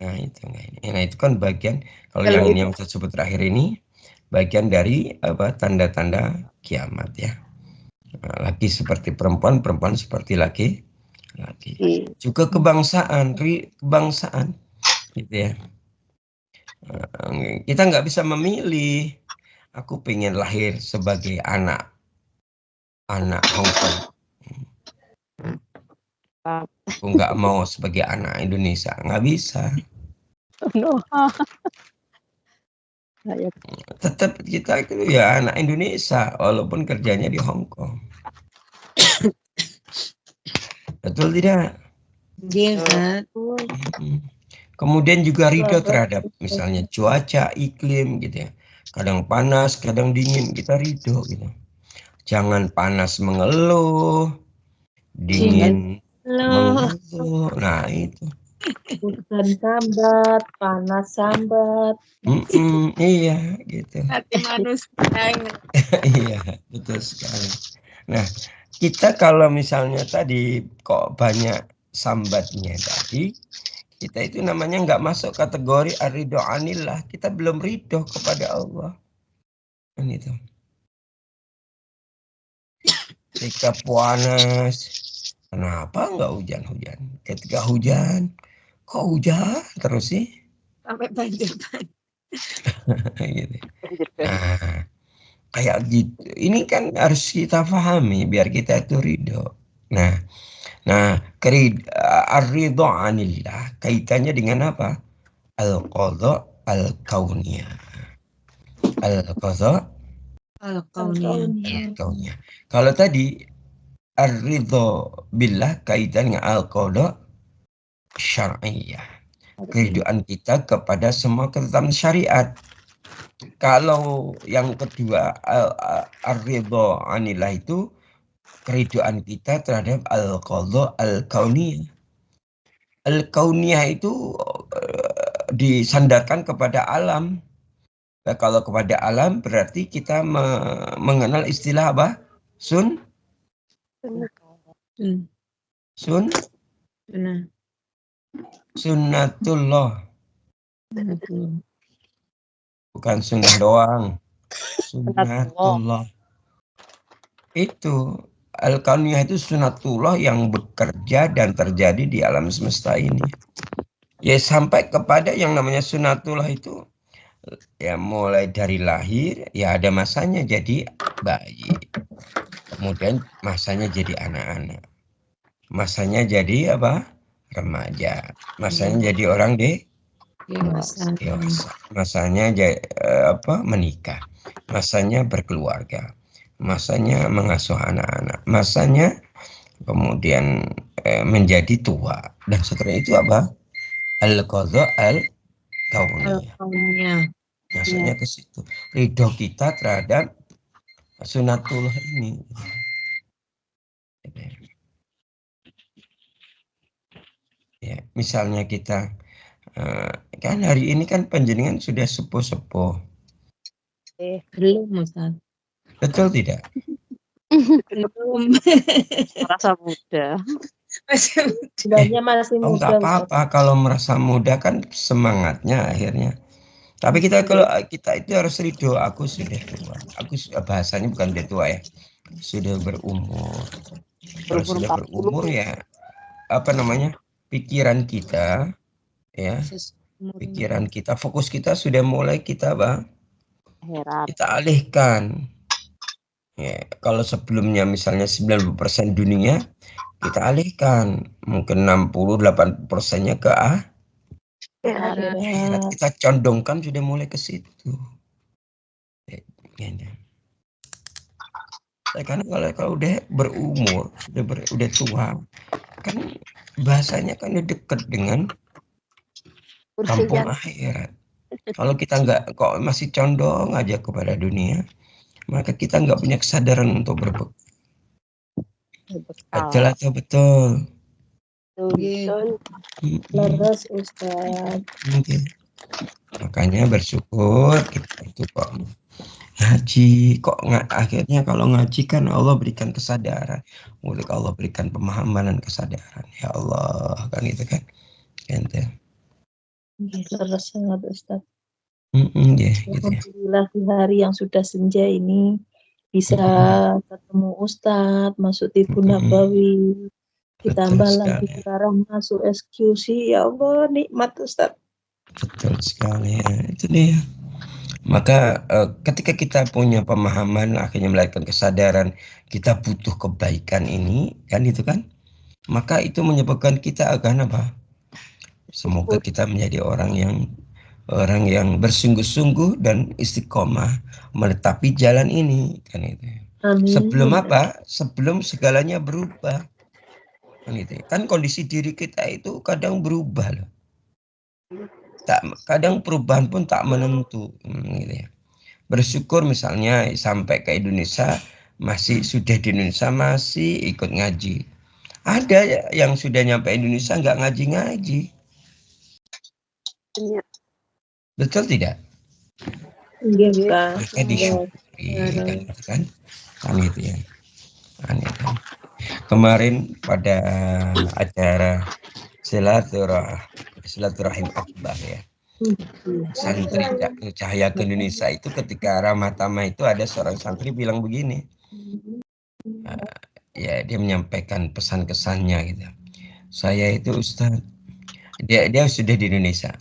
Nah itu kan bagian, kalau yang saya sebut terakhir ini bagian dari tanda-tanda kiamat ya. Laki seperti perempuan, perempuan seperti laki. Juga kebangsaan gitu ya. Kita nggak bisa memilih. Aku pengen lahir sebagai anak Hong Kong. Aku nggak mau sebagai anak Indonesia, nggak bisa. Tetap kita itu ya anak Indonesia walaupun kerjanya di Hong Kong. Betul tidak? Iya. Kemudian juga ridho terhadap misalnya cuaca, iklim gitu ya. Kadang panas, kadang dingin, kita ridho gitu. Jangan panas mengeluh, dingin mengeluh. Nah itu. Hujan sambat, panas sambat. Iya gitu. Hati manusia. Iya, betul sekali. Nah, kita kalau misalnya tadi kok banyak sambatnya tadi, kita itu namanya nggak masuk kategori ar-ridho anillah. Kita belum ridho kepada Allah. Kan itu. Ketika panas, kenapa nggak hujan-hujan? Ketika hujan, kok hujan terus sih? Sampai banjir. Gitu. Nah, kayak gitu. Ini kan harus kita pahami biar kita itu ridho. Nah, ar-ridho anillah kaitannya dengan apa? Al-qadha al-kauniyah. Al-qadha al-kauniyah. Kalau tadi ar-ridho billah kaitan dengan al-qadha syar'iyah. Keridhaan kita kepada semua ketetapan syariat. Kalau yang kedua ar-ridho anillah itu keridhaan kita terhadap al-qadha al-kauniyah. Al-kauniyah itu disandarkan kepada alam. Nah, kalau kepada alam berarti kita mengenal istilah apa? Sunnatullah. Bukan sunnah doang. Sunnatullah. Itu al-kauniyah itu sunnatullah yang bekerja dan terjadi di alam semesta ini. Ya sampai kepada yang namanya sunnatullah itu ya mulai dari lahir ya ada masanya jadi bayi. Kemudian masanya jadi anak-anak. Masanya jadi apa? Remaja. Masanya jadi orang dewasa. Masanya menikah. Masanya berkeluarga. Masanya mengasuh anak-anak. Masanya kemudian menjadi tua, dan seterusnya itu apa? Al-qadha al-kauniyah. Maksudnya ke situ. Ridho kita terhadap sunatullah ini. Ya, misalnya kita kan hari ini kan panjenengan sudah sepuh-sepuh. Belum, Ustaz. Betul tidak? Belum. Merasa muda. Sebenarnya masih Oh, muda. nggak apa-apa kalau merasa muda kan semangatnya akhirnya. Tapi kita kalau kita itu harus ridho, aku sudah tua. Aku bahasanya bukan dia tua ya. Sudah berumur. Kalau Berumur sudah 40. berumur ya apa namanya? Pikiran kita ya, pikiran kita, fokus kita sudah mulai kita Akhirat. kita alihkan. Ya, kalau sebelumnya misalnya 90% dunia, kita alihkan mungkin 60-80%-nya ke akhirat. Kita condongkan sudah mulai ke situ. Karena kalau udah berumur, udah tua, kan bahasanya kan udah dekat dengan kampung akhirat. Kalau kita nggak kok masih condong aja kepada dunia, maka kita nggak punya kesadaran untuk berbekal. Betul atau betul? Betul. Leres, Ustaz. Mungkin. Makanya bersyukur kita itu kok ngaji, kok akhirnya kalau ngaji kan Allah berikan kesadaran, Allah berikan pemahaman dan kesadaran. Ya Allah, kan itu kan. Ente. Leres sangat, Ustaz. Gitu ya. Alhamdulillah di hari yang sudah senja ini bisa ketemu Ustadz, masuk Tibun Nabawi, ditambah lagi sekarang masuk eksekusi. Ya Allah, nikmat Ustadz. Betul sekali ya, itu dia. Maka ketika kita punya pemahaman, akhirnya melahirkan kesadaran kita butuh kebaikan ini, kan itu kan, maka itu menyebabkan kita akan apa? Semoga kita menjadi orang yang bersungguh-sungguh dan istiqomah menetapi jalan ini, kan itu. Amin. Sebelum apa? Sebelum segalanya berubah, kan itu. Kan kondisi diri kita itu kadang berubah loh. Kadang perubahan pun tak menentu, gitu ya. Bersyukur misalnya sampai ke Indonesia, sudah di Indonesia masih ikut ngaji. Ada yang sudah nyampe Indonesia nggak ngaji-ngaji. Betul tidak? Iya, Mereka disyukuri kan itu ya. Kemarin pada acara silaturahim akbar ya, santri Cahaya ke Indonesia itu ketika ramah tamah itu ada seorang santri bilang begini, ya dia menyampaikan pesan kesannya gitu. Saya itu Ustaz, dia sudah di Indonesia,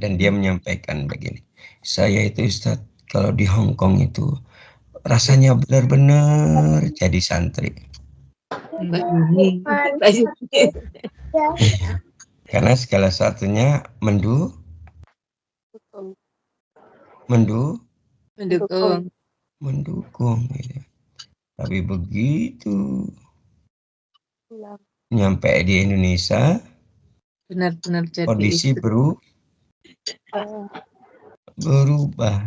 dan dia menyampaikan begini, saya itu Ustaz kalau di Hong Kong itu rasanya benar-benar jadi santri. Karena segala satunya mendukung. Gitu. Tapi begitu nyampe di Indonesia, benar-benar jadi kondisi berubah.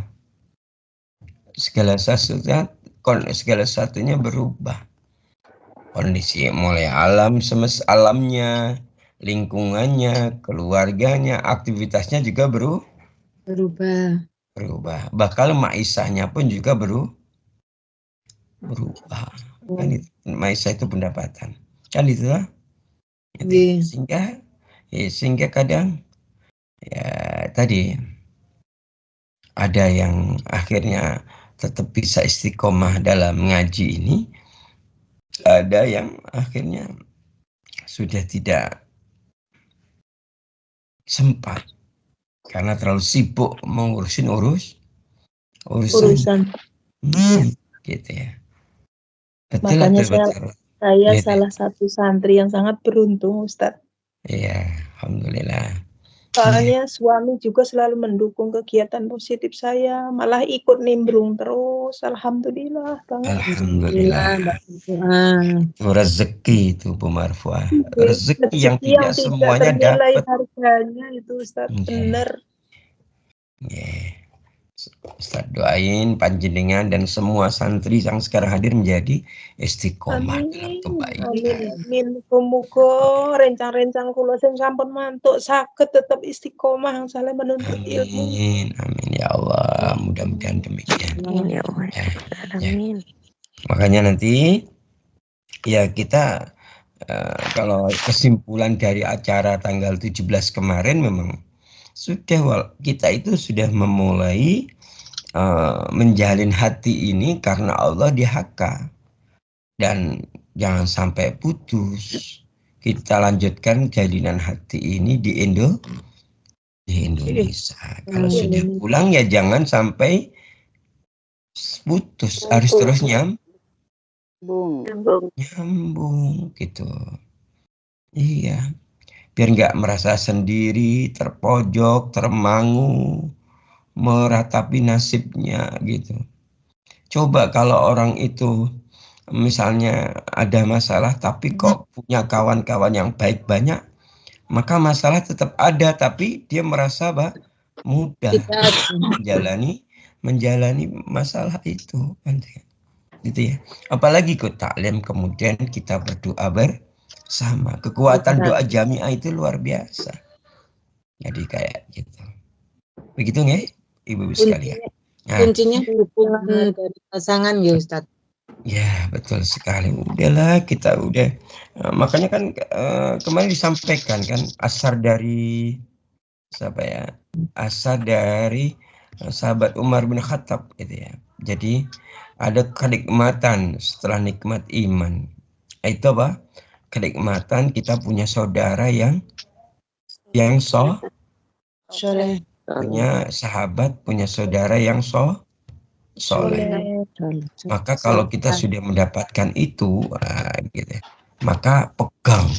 Segala satunya berubah. Kondisi mulai alamnya, lingkungannya, keluarganya, aktivitasnya juga berubah. Bakal maisahnya pun juga berubah. Kan itu, maisah itu pendapatan. Kan itu lah. Sehingga kadang ya tadi ada yang akhirnya tetap bisa istiqomah dalam ngaji ini, ada yang akhirnya sudah tidak sempat karena terlalu sibuk mengurusin urusan. Gitu ya. Betul. Makanya saya salah satu santri yang sangat beruntung, Ustadz. Iya, alhamdulillah. Soalnya suami juga selalu mendukung kegiatan positif saya, malah ikut nimbrung terus. Alhamdulillah banget. Alhamdulillah. Itu rezeki itu Bu Marfuah. Rezeki yang Rezeki tidak yang tidak semuanya ternilai dapat. harganya itu Ustaz, benar. Ustaz doain panjenengan dan semua santri yang sekarang hadir menjadi istiqomah dalam kebaikan. Amin. Muga-muga rencang-rencang kula sing sampun mantuk saged tetap istiqomah yang saleh menuntut ilmu. Amin ya Allah, mudah-mudahan demikian. Amin ya Allah. Amin. Makanya nanti ya kita kalau kesimpulan dari acara tanggal 17 kemarin memang kita itu sudah memulai menjalin hati ini karena Allah di HK, dan jangan sampai putus. Kita lanjutkan jalinan hati ini di Indonesia. Kalau sudah pulang ya jangan sampai putus, harus terus nyambung gitu. Iya, biar nggak merasa sendiri, terpojok, termangu, meratapi nasibnya gitu. Coba kalau orang itu misalnya ada masalah tapi kok punya kawan-kawan yang baik banyak, maka masalah tetap ada tapi dia merasa mudah menjalani masalah itu gitu ya. Apalagi ikut taklim kemudian kita berdoa bersama. Kekuatan doa jamiah itu luar biasa. Jadi kayak gitu. Begitu nggak Ibu sekalian? Kuncinya hubungan dari pasangan ya Ustadz. Ya betul sekali. Udahlah kita udah. Makanya kan kemarin disampaikan kan asar dari siapa ya? Asar dari sahabat Umar bin Khattab gitu ya. Jadi ada kenikmatan setelah nikmat iman. Itu apa? Kenikmatan kita punya saudara yang Soleh. punya sahabat, punya saudara yang soleh. Maka kalau kita sudah mendapatkan itu, gitu, maka pegang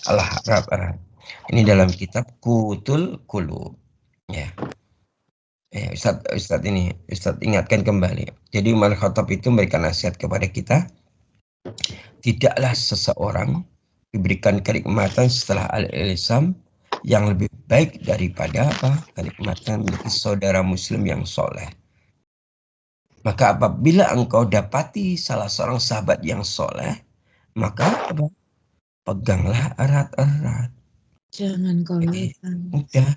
erat. Ini dalam kitab Qutul Qulub. Ya. Ustadz ingatkan kembali. Jadi Umar Khattab itu memberikan nasihat kepada kita, tidaklah seseorang diberikan kenikmatan setelah al-Islam yang lebih baik daripada kenikmatan memiliki saudara muslim yang soleh. Maka apabila engkau dapati salah seorang sahabat yang soleh, maka peganglah erat-erat. Jangan kau lupakan. Udah,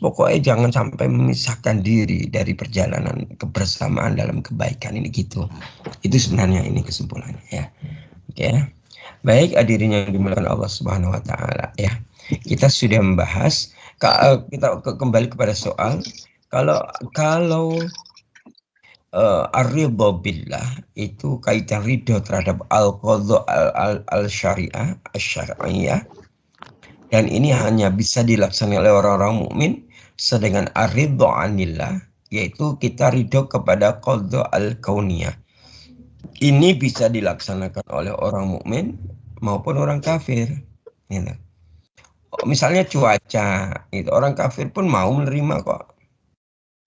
pokoknya jangan sampai memisahkan diri dari perjalanan kebersamaan dalam kebaikan ini gitu. Itu sebenarnya ini kesimpulannya ya. Oke. Baik, hadirin yang dimuliakan Allah Subhanahu wa taala ya. Kita sudah membahas, kita kembali kepada soal kalau ar-ridha billah itu kaitan ridho terhadap al-qadha al-syariah, asy-syar'iyyah, dan ini hanya bisa dilaksanakan oleh orang-orang mukmin, sedangkan ar-ridha anillah yaitu kita ridho kepada qadha al-kauniyah. Ini bisa dilaksanakan oleh orang mukmin maupun orang kafir. Gitu. Misalnya cuaca, itu orang kafir pun mau menerima kok.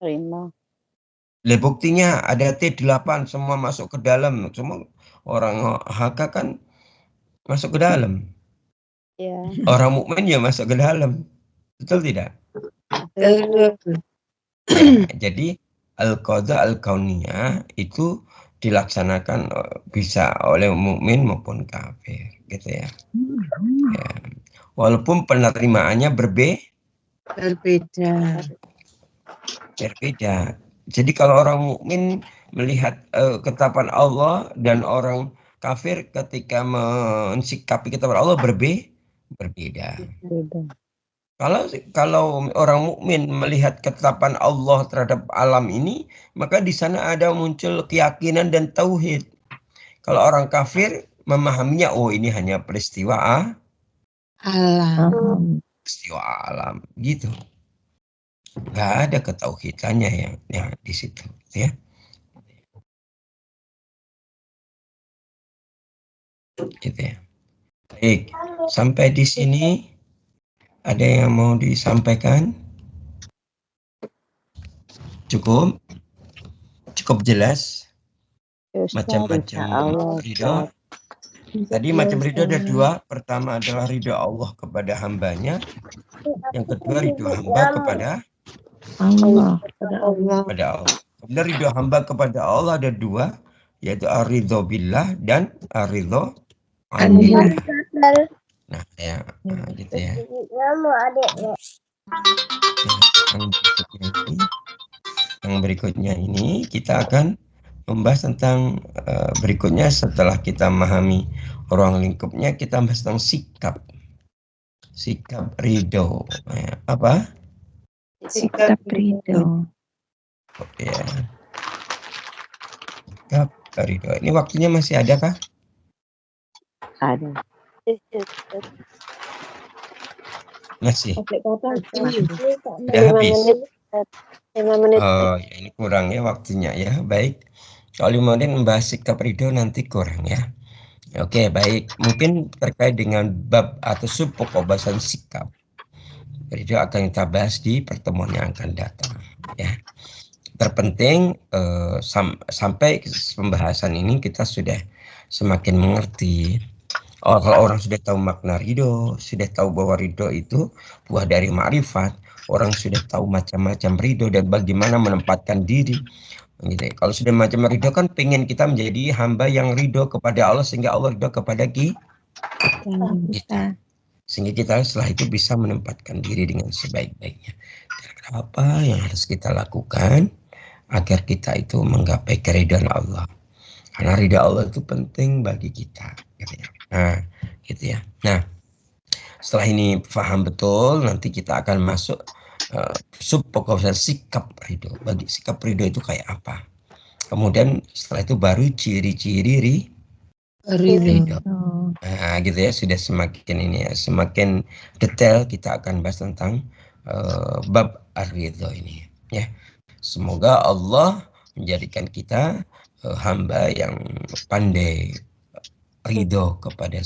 Terima. Buktinya ada T8 semua masuk ke dalam, semua orang HK kan masuk ke dalam. Ya. Orang mukmin ya masuk ke dalam, betul tidak? Betul. Ya, jadi al-qadha al-kauniyah itu dilaksanakan bisa oleh mukmin maupun kafir, gitu ya. Ya. Walaupun penerimaannya berbeda. Jadi kalau orang mukmin melihat ketetapan Allah dan orang kafir ketika mensikapi ketetapan Allah berbeda. Kalau orang mukmin melihat ketetapan Allah terhadap alam ini, maka di sana ada muncul keyakinan dan tauhid. Kalau orang kafir memahaminya, oh ini hanya peristiwa alam gitu. Nggak ada ketauhidannya yang di situ ya. Gitu ya. Baik, sampai di sini Ada yang mau disampaikan? Cukup? Cukup jelas? Macam-macam ridho. Tadi macam ridho ada dua. Pertama adalah ridho Allah kepada hambanya. Yang kedua ridho hamba kepada Allah. Allah. Kemudian ridho hamba kepada Allah ada dua, yaitu aridho billah dan aridho anillah. Nah, ya, gitu ya. Yang berikutnya ini kita akan membahas tentang berikutnya setelah kita memahami ruang lingkupnya, kita bahas tentang sikap ridho. Apa? Sikap ridho. Ya. Sikap ridho. Ini waktunya masih ada kah? Ada. Masih. Udah habis. 5 menit. Oh, ya, ini kurang ya waktunya ya. Baik. Kalau mau membahas sikap ridho nanti kurang ya. Oke, baik. Mungkin terkait dengan bab atau sub pokok bahasan sikap ridho akan kita bahas di pertemuan yang akan datang ya. Terpenting sampai pembahasan ini kita sudah semakin mengerti. Kalau orang sudah tahu makna ridho, sudah tahu bahwa ridho itu buah dari ma'rifat, orang sudah tahu macam-macam ridho dan bagaimana menempatkan diri. Gitu. Kalau sudah macam ridho kan pengen kita menjadi hamba yang ridho kepada Allah sehingga Allah ridho kepada kita. Sehingga kita setelah itu bisa menempatkan diri dengan sebaik-baiknya. Apa yang harus kita lakukan agar kita itu menggapai keridhaan Allah? Karena ridha Allah itu penting bagi kita. Gitu ya. Nah, gitu ya. Nah, setelah ini paham betul, nanti kita akan masuk sub pokok sikap ridho. Bagi sikap ridho itu kayak apa? Kemudian setelah itu baru ciri-ciri ridho. Nah, gitu ya, sudah semakin ini ya, semakin detail kita akan bahas tentang bab ar-ridho ini ya. Semoga Allah menjadikan kita hamba yang pandai ridho kepada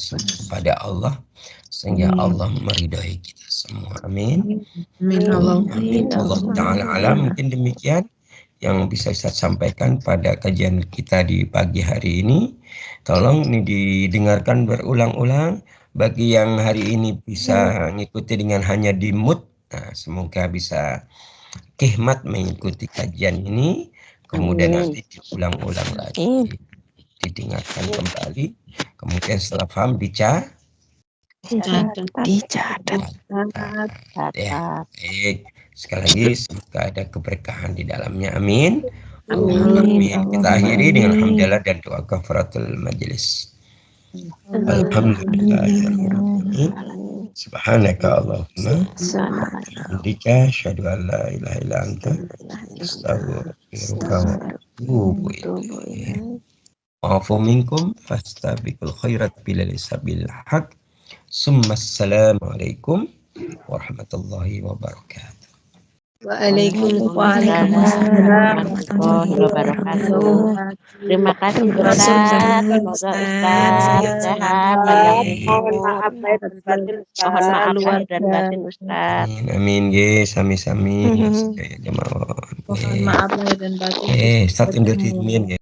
Allah sehingga Allah meridhoi kita semua. Amin. Amin. Allah Ta'ala alam. Mungkin demikian yang bisa saya sampaikan pada kajian kita di pagi hari ini. Tolong ini didengarkan berulang-ulang. Bagi yang hari ini bisa mengikuti dengan hanya di mute, nah, semoga bisa khidmat mengikuti kajian ini. Kemudian nanti diulang-ulang lagi, didengarkan kembali. Kemudian setelah paham dicatat. Ya, baik. Sekali lagi semoga ada keberkahan di dalamnya. Amin. Amin. Kita akhiri dengan hamdalah dan doa kafaratul majelis. Alhamdulillahirrahmanirrahim. Subhanaka Allahumma bihamdika asyhadu an la ilaha illa anta astaghfiruka wa atubu ilaik. Wa'fu minkum fastabiqul khairat bilal sabil haq. Assalamualaikum warahmatullahi wabarakatuh. Waalaikumsalam warahmatullahi wabarakatuh. Terima kasih Ustaz. Semoga Ustaz sehat, mohon maaf lahir dan batin Ustaz. Amin, sami-sami. Mohon maaf lahir dan batin. Ustaz undur diri.